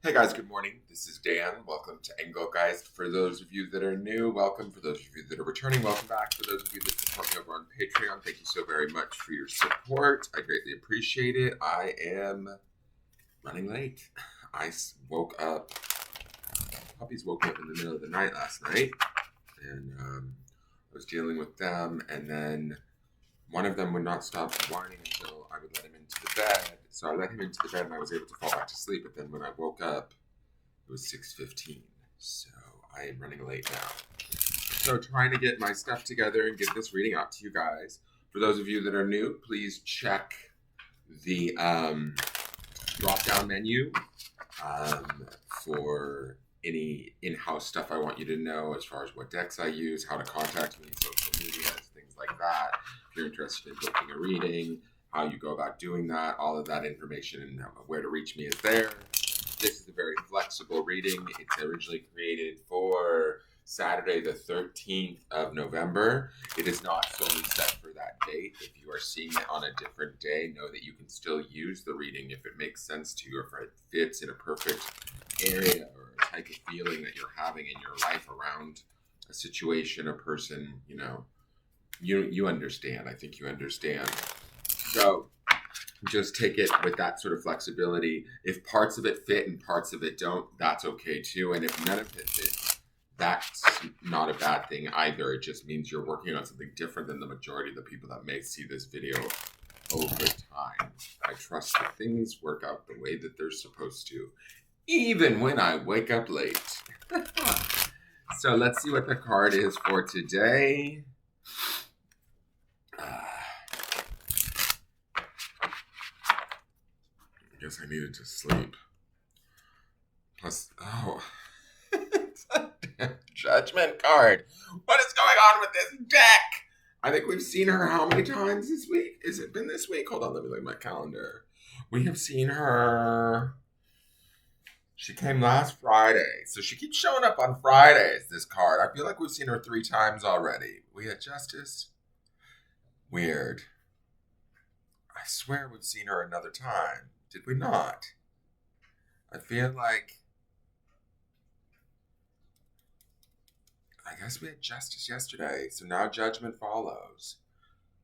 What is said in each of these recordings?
Hey guys, good morning. This is Dan. Welcome to Engelgeist. For those of you that are new, welcome. For those of you that are returning, welcome back. For those of you that support me over on Patreon, thank you so very much for your support. I greatly appreciate it. I am running late. Woke up. Puppies woke me up in the middle of the night last night, and I was dealing with them, and then one of them would not stop whining until I would let him into the bed. So I let him into the bed and I was able to fall back to sleep. But then when I woke up, it was 6:15. So I am running late now. So trying to get my stuff together and get this reading out to you guys. For those of you that are new, please check the drop-down menu for any in-house stuff I want you to know as far as what decks I use, how to contact me, social media, things like that. If you're interested in booking a reading, how you go about doing that, all of that information and where to reach me is there. This is a very flexible reading. It's originally created for Saturday the 13th of November. It is not solely set for that date. If you are seeing it on a different day, know that you can still use the reading if it makes sense to you, or if it fits in a perfect area or a type of feeling that you're having in your life around a situation, a person, you understand. I think you understand. So just take it with that sort of flexibility. If parts of it fit and parts of it don't, that's okay too. And if none of it fits, that's not a bad thing either. It just means you're working on something different than the majority of the people that may see this video over time. I trust that things work out the way that they're supposed to, even when I wake up late. So let's see what the card is for today. I guess I needed to sleep. Plus, it's a judgment card. What is going on with this deck? I think we've seen her how many times this week? Has it been this week? Hold on, let me look at my calendar. We have seen her. She came last Friday. So she keeps showing up on Fridays, this card. I feel like we've seen her 3 times already. We had Justice. Weird. I swear we've seen her another time. Did we not? I feel like... I guess we had Justice yesterday, so now Judgment follows.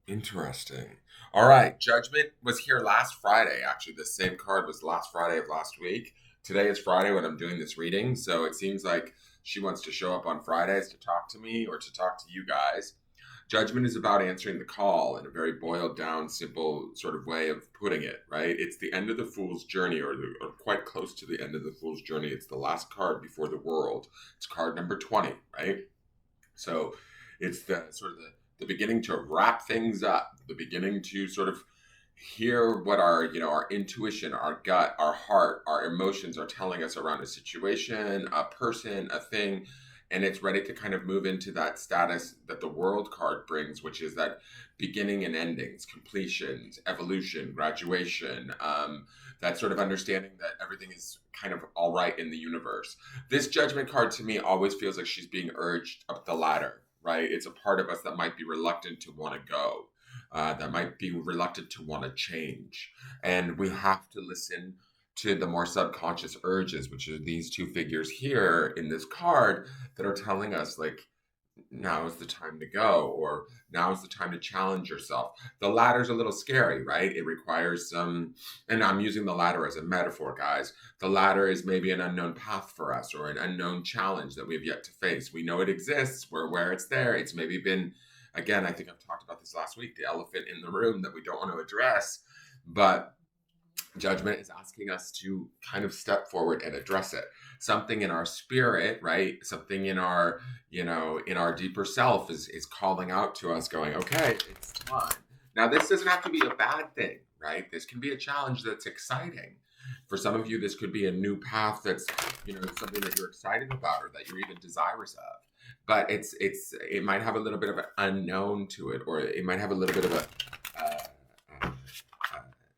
Interesting. All right, Judgment was here last Friday, actually. The same card was last Friday of last week. Today is Friday when I'm doing this reading, so it seems like she wants to show up on Fridays to talk to me or to talk to you guys. Judgment is about answering the call in a very boiled down, simple sort of way of putting it, right? It's the end of the Fool's Journey, or quite close to the end of the Fool's Journey. It's the last card before the world. It's card number 20, right? So it's the sort of the beginning to wrap things up, the beginning to sort of hear what our intuition, our gut, our heart, our emotions are telling us around a situation, a person, a thing. And it's ready to kind of move into that status that the world card brings, which is that beginning and endings, completions, evolution, graduation, that sort of understanding that everything is kind of all right in the universe. This Judgment card to me always feels like she's being urged up the ladder, right? It's a part of us that might be reluctant to want to go, that might be reluctant to want to change. And we have to listen to the more subconscious urges, which are these 2 figures here in this card that are telling us, like, now is the time to go, or now is the time to challenge yourself. The ladder's a little scary, right? It requires some, and I'm using the ladder as a metaphor, guys. The ladder is maybe an unknown path for us, or an unknown challenge that we've yet to face. We know it exists. We're aware it's there. It's maybe been, again, I think I've talked about this last week, the elephant in the room that we don't want to address, but Judgment is asking us to kind of step forward and address it. Something in our spirit, right? Something in our, in our deeper self is calling out to us going, okay, it's time. Now, this doesn't have to be a bad thing, right? This can be a challenge that's exciting. For some of you, this could be a new path that's, something that you're excited about or that you're even desirous of. But it might have a little bit of an unknown to it, or it might have a little bit of a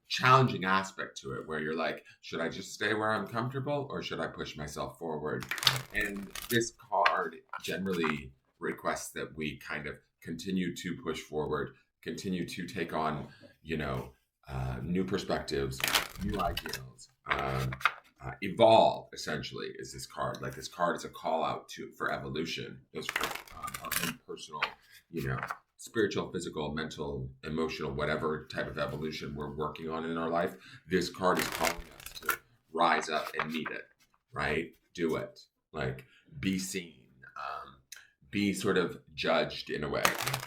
challenging aspect to it, where you're like, should I just stay where I'm comfortable, or should I push myself forward? And this card generally requests that we kind of continue to push forward, continue to take on, new perspectives, new ideals, evolve. Essentially, is this card. Like this card is a call out to for evolution. It's for our own personal, you know, spiritual, physical, mental, emotional, whatever type of evolution we're working on in our life. This card is calling us to rise up and meet it. Right? Do it. Like be seen. Be sort of judged in a way.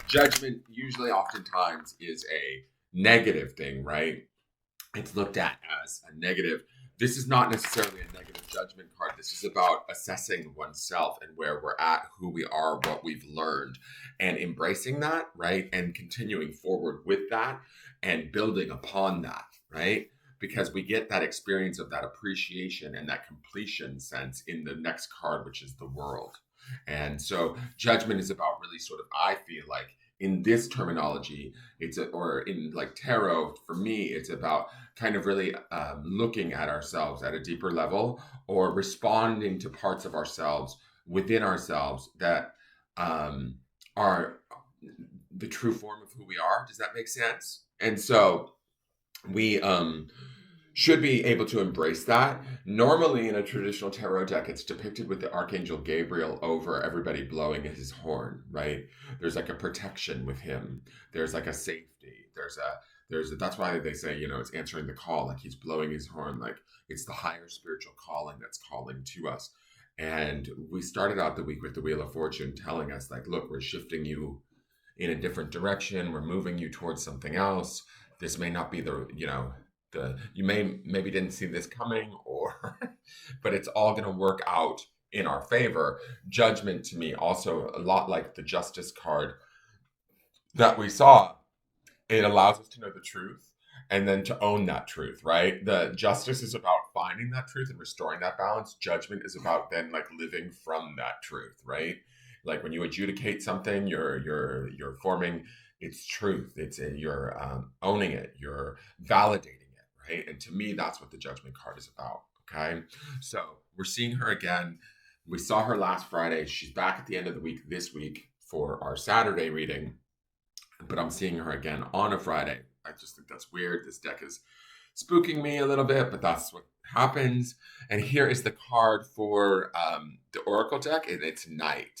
Judgment usually, oftentimes, is a negative thing, right? It's looked at as a negative. This is not necessarily a negative judgment card. This is about assessing oneself and where we're at, who we are, what we've learned, and embracing that, right? And continuing forward with that and building upon that, right? Because we get that experience of that appreciation and that completion sense in the next card, which is the world. And so judgment is about really sort of, I feel like, in this terminology, or in like tarot, for me, it's about kind of really looking at ourselves at a deeper level, or responding to parts of ourselves within ourselves that are the true form of who we are. Does that make sense? And so we should be able to embrace that. Normally, in a traditional tarot deck, it's depicted with the Archangel Gabriel over everybody blowing his horn, right? There's like a protection with him. There's like a safety. That's why they say, it's answering the call, like he's blowing his horn, like it's the higher spiritual calling that's calling to us. And we started out the week with the Wheel of Fortune telling us, like, look, we're shifting you in a different direction. We're moving you towards something else. This may not be you maybe didn't see this coming, or but it's all going to work out in our favor. Judgment, to me, also a lot like the Justice card that we saw, it allows us to know the truth and then to own that truth, right? The Justice is about finding that truth and restoring that balance. Judgment is about then like living from that truth, right? Like when you adjudicate something, you're forming its truth. You're owning it. You're validating it, right? And to me, that's what the Judgment card is about. Okay, so we're seeing her again. We saw her last Friday. She's back at the end of the week this week for our Saturday reading, but I'm seeing her again on a Friday. I just think that's weird. This deck is spooking me a little bit, but that's what happens. And here is the card for the Oracle deck, and it's Night.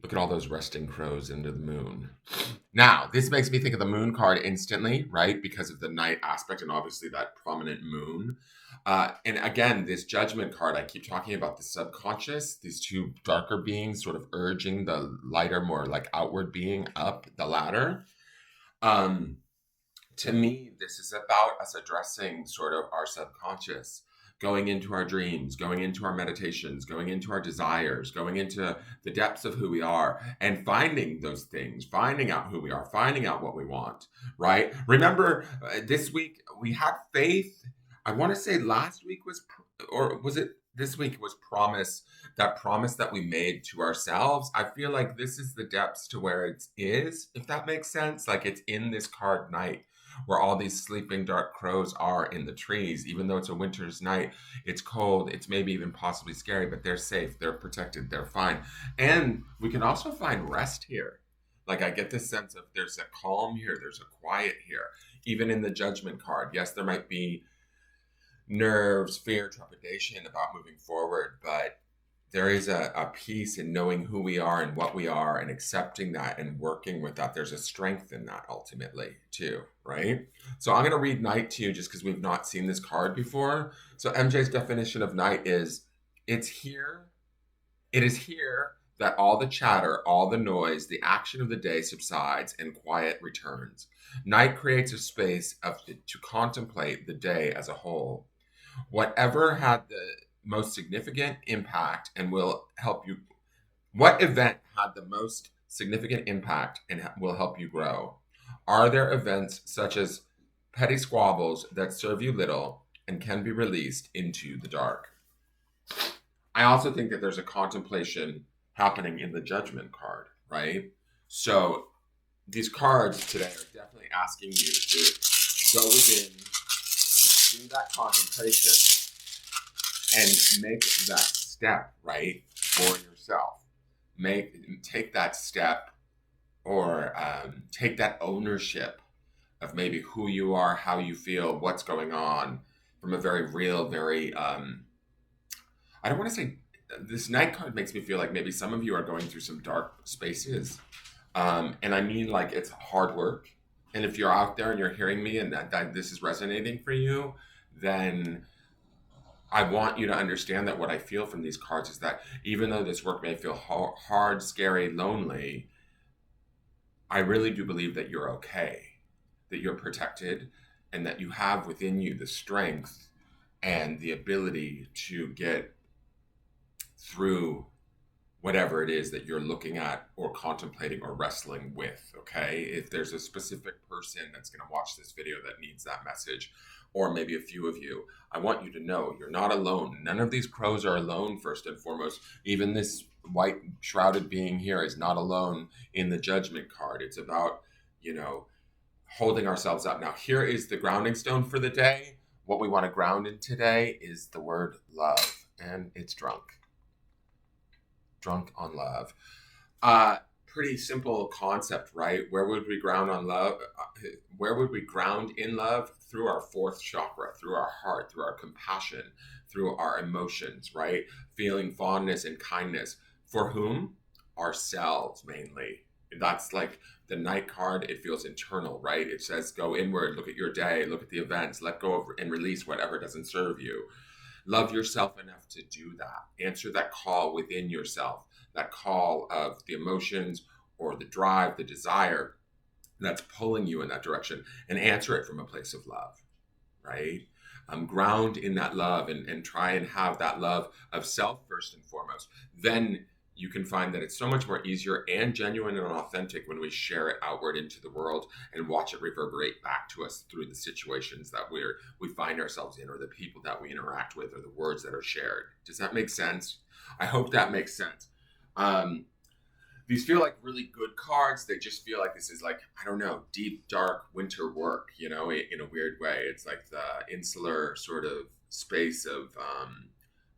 Look at all those resting crows into the moon. Now, this makes me think of the moon card instantly, right? Because of the night aspect and obviously that prominent moon. And again, this Judgment card, I keep talking about the subconscious, these two darker beings sort of urging the lighter, more like outward being up the ladder. To me, this is about us addressing sort of our subconscious, going into our dreams, going into our meditations, going into our desires, going into the depths of who we are, and finding those things, finding out who we are, finding out what we want, right? Remember, this week we had faith. I want to say last week or was it this week was promise that we made to ourselves. I feel like this is the depths to where it is, if that makes sense. Like it's in this card Night, where all these sleeping dark crows are in the trees. Even though it's a winter's night, it's cold, it's maybe even possibly scary, but they're safe, they're protected, they're fine. And we can also find rest here. Like I get this sense of there's a calm here, there's a quiet here. Even in the Judgment card, yes, there might be nerves, fear, trepidation about moving forward, but there is a peace in knowing who we are and what we are and accepting that and working with that. There's a strength in that ultimately too, right? So I'm going to read Night to you just because we've not seen this card before. So MJ's definition of night is, it is here that all the chatter, all the noise, the action of the day subsides and quiet returns. Night creates a space to contemplate the day as a whole. Whatever had the most significant impact and will help you, what event had the most significant impact and will help you grow? Are there events such as petty squabbles that serve you little and can be released into the dark? I also think that there's a contemplation happening in the Judgment card, right? So these cards today are definitely asking you to go within, do that contemplation, and make that step, right, for yourself. Take that step, or take that ownership of maybe who you are, how you feel, what's going on, from a very real, very I don't want to say this night card makes me feel like maybe some of you are going through some dark spaces. And I mean, like, it's hard work. And if you're out there and you're hearing me and that this is resonating for you, then I want you to understand that what I feel from these cards is that even though this work may feel hard, scary, lonely, I really do believe that you're okay, that you're protected, and that you have within you the strength and the ability to get through whatever it is that you're looking at or contemplating or wrestling with. Okay, if there's a specific person that's going to watch this video that needs that message, or maybe a few of you, I want you to know you're not alone. None of these crows are alone. First and foremost, even this white shrouded being here is not alone in the judgment card. It's about, you know, holding ourselves up. Now here is the grounding stone for the day. What we want to ground in today is the word love, and it's drunk on love. Pretty simple concept, right? Where would we ground on love? Where would we ground in love? Through our fourth chakra, through our heart, through our compassion, through our emotions, right? Feeling fondness and kindness. For whom? Ourselves, mainly. That's like the night card. It feels internal, right? It says go inward, look at your day, look at the events, let go of and release whatever doesn't serve you. Love yourself enough to do that. Answer that call within yourself, that call of the emotions or the drive, the desire that's pulling you in that direction, and answer it from a place of love, right? Ground in that love and try and have that love of self first and foremost. Then you can find that it's so much more easier and genuine and authentic when we share it outward into the world and watch it reverberate back to us through the situations that we find ourselves in, or the people that we interact with, or the words that are shared. Does that make sense? I hope that makes sense. Um, these feel like really good cards. They just feel like this is like, I don't know, deep, dark winter work, in a weird way. It's like the insular sort of space of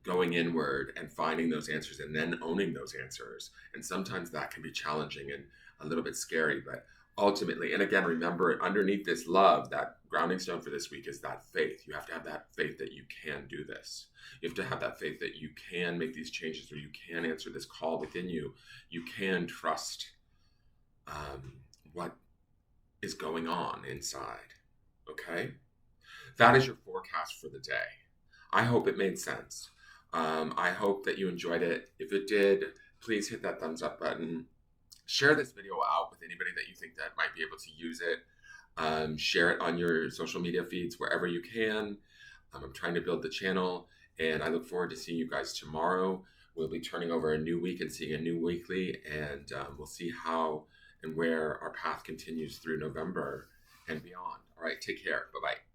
going inward and finding those answers and then owning those answers. And sometimes that can be challenging and a little bit scary, but ultimately, and again, remember underneath this love, that grounding stone for this week is that faith. You have to have that faith that you can do this. You have to have that faith that you can make these changes, or you can answer this call within you. You can trust what is going on inside. Okay? That is your forecast for the day. I hope it made sense. I hope that you enjoyed it. If it did, please hit that thumbs up button. Share this video out with anybody that you think that might be able to use it. Share it on your social media feeds wherever you can. I'm trying to build the channel, and I look forward to seeing you guys tomorrow. We'll be turning over a new week and seeing a new weekly, and we'll see how and where our path continues through November and beyond. All right, take care. Bye-bye.